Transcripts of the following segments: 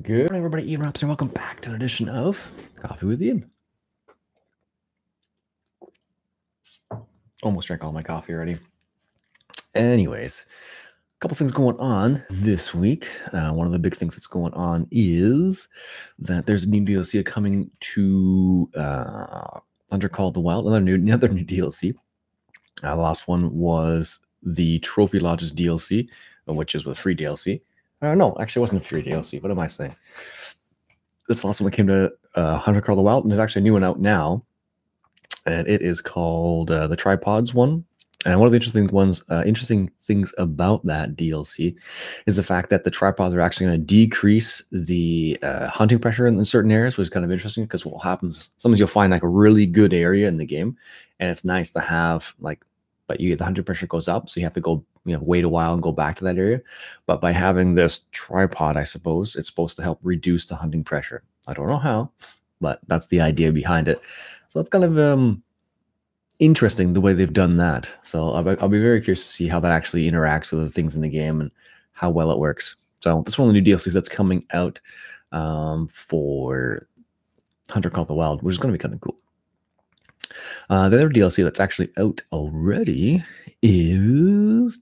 Good morning, everybody. Ian Rops, and welcome back to an edition of Coffee with Ian. Almost drank all my coffee already. Anyways, a couple things going on this week. One of the big things that's going on is that there's a new DLC coming to Under Call of the Wild. Another new DLC. The last one was the Trophy Lodges DLC, which is with free DLC. No, actually, it wasn't a free DLC. What am I saying? That's the last one that came to Under Call of the Wild, and there's actually a new one out now, and it is called the Tripods one. And one of the interesting things about that DLC is the fact that the tripods are actually going to decrease the hunting pressure in certain areas, which is kind of interesting because what happens, sometimes you'll find like a really good area in the game, and it's nice to have like, but the hunting pressure goes up, so you have to go, wait a while and go back to that area. But by having this tripod, I suppose it's supposed to help reduce the hunting pressure. I don't know how, but that's the idea behind it. So it's kind of interesting the way they've done that. So I'll be very curious to see how that actually interacts with the things in the game and how well it works. So this is one of the new DLCs that's coming out for Under Call of the Wild, which is going to be kind of cool. The other DLC that's actually out already is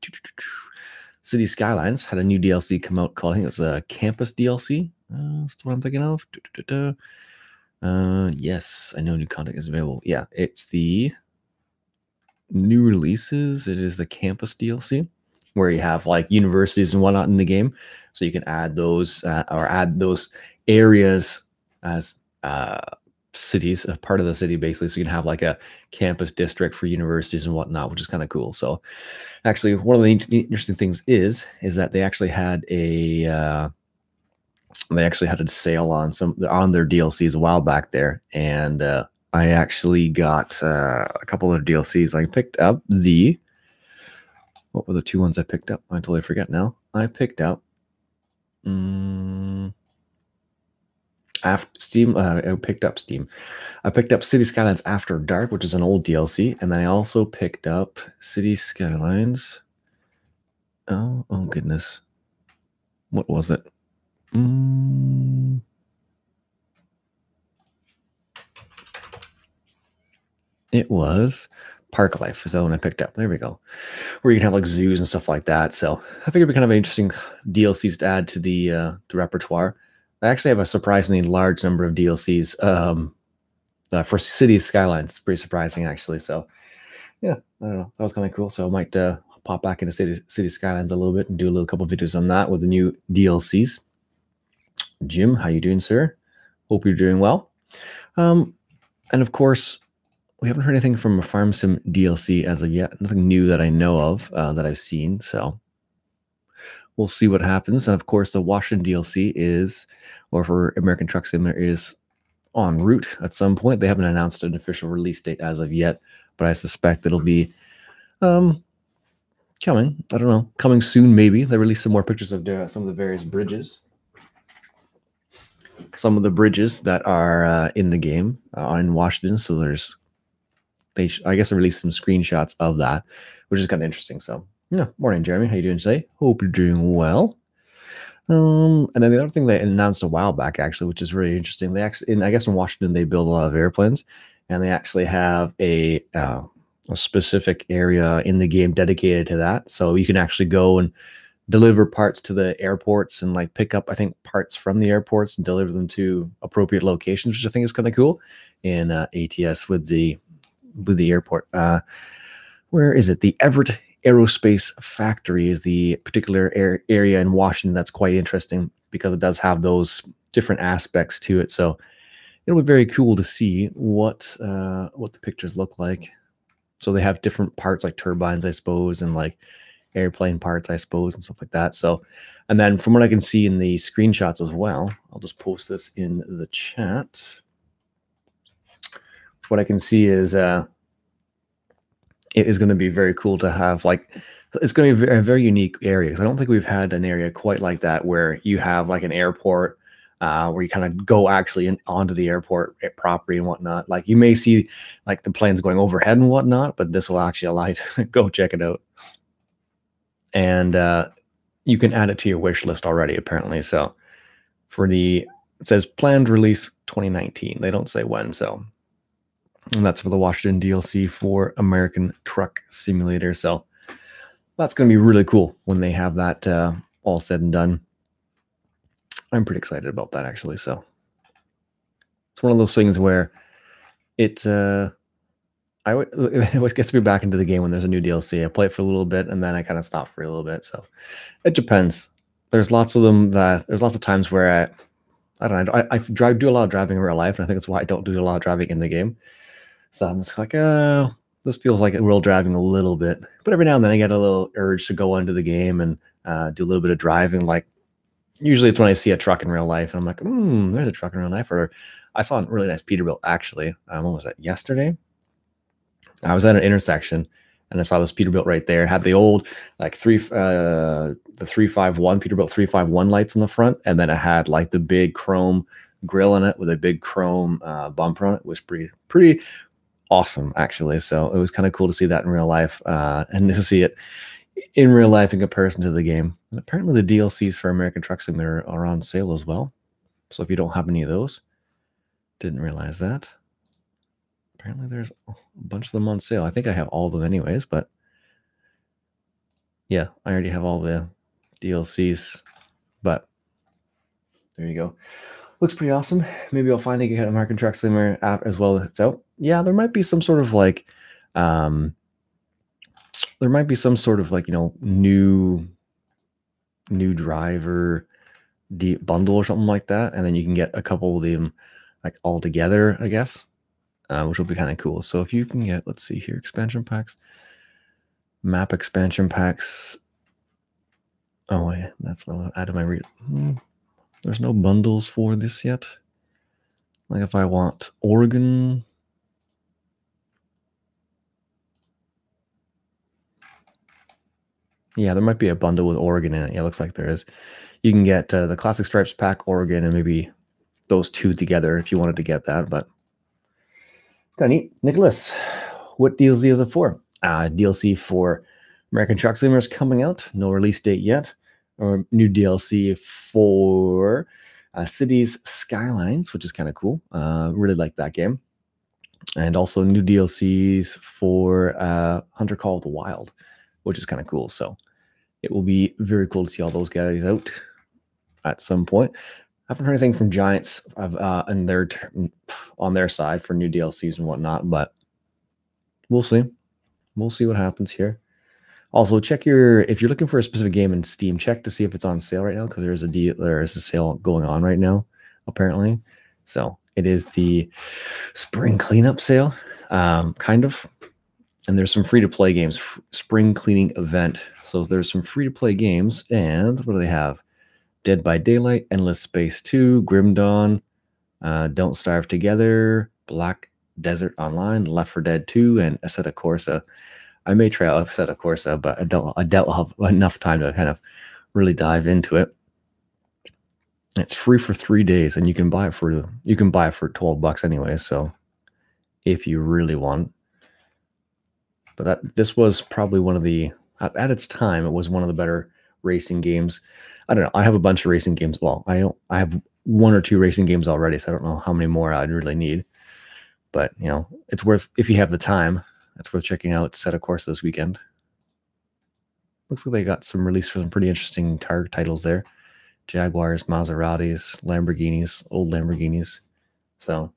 City Skylines. Had a new DLC come out called, I think it was a Campus DLC. That's what I'm thinking of. Yes, I know new content is available. Yeah, it's the new releases. It is the Campus DLC, where you have like universities and whatnot in the game. So you can add those or add those areas as cities, a part of the city basically, so you can have like a campus district for universities and whatnot, which is kind of cool. So actually one of the interesting things is that they actually had a sale on their DLCs a while back there, and I actually got a couple of DLCs. I picked up what were the two ones I picked up? I totally forget now. I picked up I picked up City Skylines After Dark, which is an old DLC, and then I also picked up City Skylines. Oh goodness, what was it? It was Park Life. Is that one I picked up? There we go. Where you can have like zoos and stuff like that. So I figured it'd be kind of interesting DLCs to add to the repertoire. I actually have a surprisingly large number of DLCs for City Skylines. It's pretty surprising, actually. So, yeah, I don't know. That was kind of cool. So I might pop back into City Skylines a little bit and do a couple videos on that with the new DLCs. Jim, how you doing, sir? Hope you're doing well. And of course, we haven't heard anything from a Farm Sim DLC as of yet. Nothing new that I know of that I've seen. So we'll see what happens. And of course, the Washington DLC or for American Truck Simulator, is en route at some point. They haven't announced an official release date as of yet, but I suspect it'll be coming. I don't know, coming soon maybe. They released some more pictures of some of the various bridges. Some of the bridges that are in the game in Washington. So I guess they released some screenshots of that, which is kind of interesting. So yeah, morning, Jeremy. How you doing today? Hope you're doing well. And then the other thing they announced a while back, actually, which is really interesting. I guess in Washington, they build a lot of airplanes, and they actually have a specific area in the game dedicated to that. So you can actually go and deliver parts to the airports and like pick up, I think, parts from the airports and deliver them to appropriate locations, which I think is kind of cool in ATS with the airport. Where is it? The Everett Aerospace Factory is the particular area in Washington that's quite interesting because it does have those different aspects to it. So it'll be very cool to see what the pictures look like. So they have different parts like turbines, I suppose, and like airplane parts, I suppose, and stuff like that. So, and then from what I can see in the screenshots as well, I'll just post this in the chat. What I can see is it is going to be very cool to have, like, it's going to be a very unique area, because I don't think we've had an area quite like that where you have like an airport where you kind of go actually onto the airport property and whatnot. Like you may see like the planes going overhead and whatnot, but this will actually allow you to go check it out. And you can add it to your wish list already, apparently. So for it says planned release 2019. They don't say when, so. And that's for the Washington DLC for American Truck Simulator. So that's going to be really cool when they have that all said and done. I'm pretty excited about that, actually. So it's one of those things where it always gets me back into the game when there's a new DLC. I play it for a little bit and then I kind of stop for a little bit. So it depends. There's lots of them there's lots of times where I don't know. I do a lot of driving in real life, and I think that's why I don't do a lot of driving in the game. So I'm just like, this feels like real driving a little bit. But every now and then I get a little urge to go into the game and do a little bit of driving. Like usually it's when I see a truck in real life, and I'm like, there's a truck in real life. Or I saw a really nice Peterbilt actually. When was that? Yesterday. I was at an intersection and I saw this Peterbilt right there. It had the old like the 351 Peterbilt 351 lights in the front, and then it had like the big chrome grill in it with a big chrome bumper on it. It was pretty awesome actually. So it was kind of cool to see that in real life and to see it in real life in comparison to the game. And apparently the DLCs for American Truck Simulator are on sale as well. So if you don't have any of those, didn't realize that. Apparently there's a bunch of them on sale. I think I have all of them anyways, but yeah, I already have all the DLCs, but there you go. Looks pretty awesome. Maybe I'll find a American Truck Simulator app as well. It's out. Yeah, there might be some sort of like, new driver bundle or something like that, and then you can get a couple of them like all together, I guess, which will be kind of cool. So if you can get, let's see here, expansion packs, map expansion packs. Oh yeah, that's what I added my read. There's no bundles for this yet. Like if I want Oregon. Yeah, there might be a bundle with Oregon in it. Yeah, it looks like there is. You can get the Classic Stripes pack, Oregon, and maybe those two together if you wanted to get that. But it's kind of neat. Nicholas, what DLC is it for? DLC for American Truck Simulator is coming out. No release date yet. Or new DLC for Cities Skylines, which is kind of cool. Really like that game. And also new DLCs for Hunter Call of the Wild, which is kind of cool. So it will be very cool to see all those guys out at some point. I haven't heard anything from Giants on their side for new DLCs and whatnot, but we'll see. We'll see what happens here. Also, check if you're looking for a specific game in Steam, check to see if it's on sale right now, because there is a sale going on right now, apparently. So it is the spring cleanup sale, kind of. And there's some free-to-play games, spring cleaning event. So there's some free-to-play games, and what do they have? Dead by Daylight, Endless Space 2, Grim Dawn, Don't Starve Together, Black Desert Online, Left 4 Dead 2, and Assetto Corsa. I may try out Assetto Corsa, but I doubt I'll have enough time to kind of really dive into it. It's free for 3 days, and you can buy it for $12 anyway. So if you really want. But this was probably one of the, at its time, it was one of the better racing games. I don't know. I have a bunch of racing games. Well, I have 1 or 2 racing games already, so I don't know how many more I'd really need. But, you know, it's worth, if you have the time, it's worth checking out Assetto Corsa this weekend. Looks like they got some release for some pretty interesting car titles there. Jaguars, Maseratis, Lamborghinis, old Lamborghinis. So,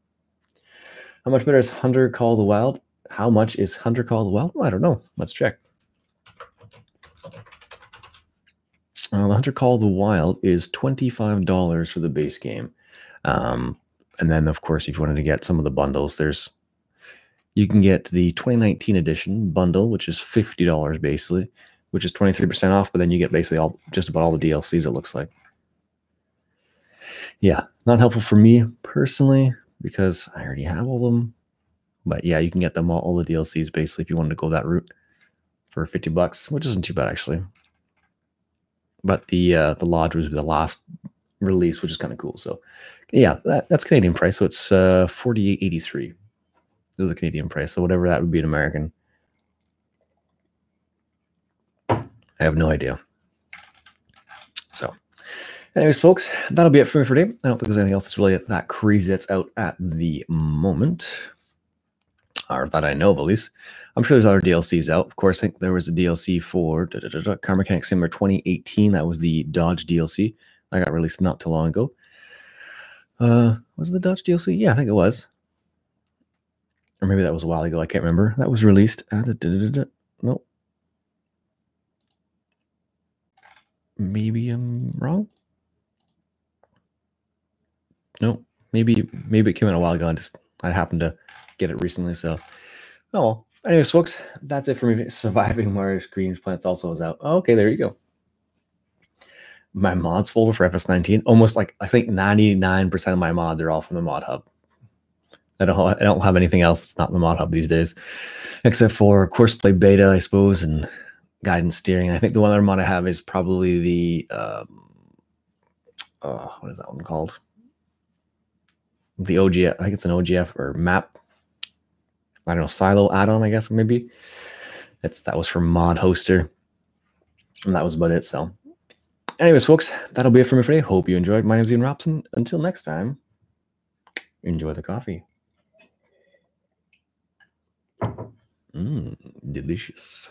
how much better is Hunter Call of the Wild? How much is Hunter Call of the Wild? Well, I don't know. Let's check. The Hunter Call of the Wild is $25 for the base game. And then, of course, if you wanted to get some of the bundles, you can get the 2019 edition bundle, which is $50 basically, which is 23% off, but then you get basically just about all the DLCs, it looks like. Yeah, not helpful for me personally because I already have all of them. But yeah, you can get them all the DLCs basically if you wanted to go that route for $50, which isn't too bad actually. But the Lodge was the last release, which is kind of cool. So yeah, that's Canadian price. So it's $48.83. This is the Canadian price. So whatever that would be in American, I have no idea. So Anyways, folks, that'll be it for me for today. I don't think there's anything else that's really that crazy that's out at the moment, or that I know of at least. I'm sure there's other DLCs out. Of course, I think there was a DLC for Car Mechanic Simulator 2018. That was the Dodge DLC. That got released not too long ago. Was it the Dodge DLC? Yeah, I think it was. Or maybe that was a while ago. I can't remember. That was released. No. Maybe I'm wrong. No, maybe it came out a while ago. I happened to get it recently. So, oh well. Anyways, folks, that's it for me. Surviving Mario's Green Plants also is out. Okay, there you go. My mods folder for FS19. Almost like I think 99% of my mods are all from the mod hub. I don't have anything else that's not in the mod hub these days, except for Courseplay Beta, I suppose, and guidance steering. I think the one other mod I have is probably the what is that one called? The OGF. I think it's an OGF or map. I don't know, silo add-on, I guess maybe. That was from Mod Hoster, and that was about it. So, anyways, folks, that'll be it for me for today. Hope you enjoyed. My name's Ian Robson. Until next time, enjoy the coffee. Delicious.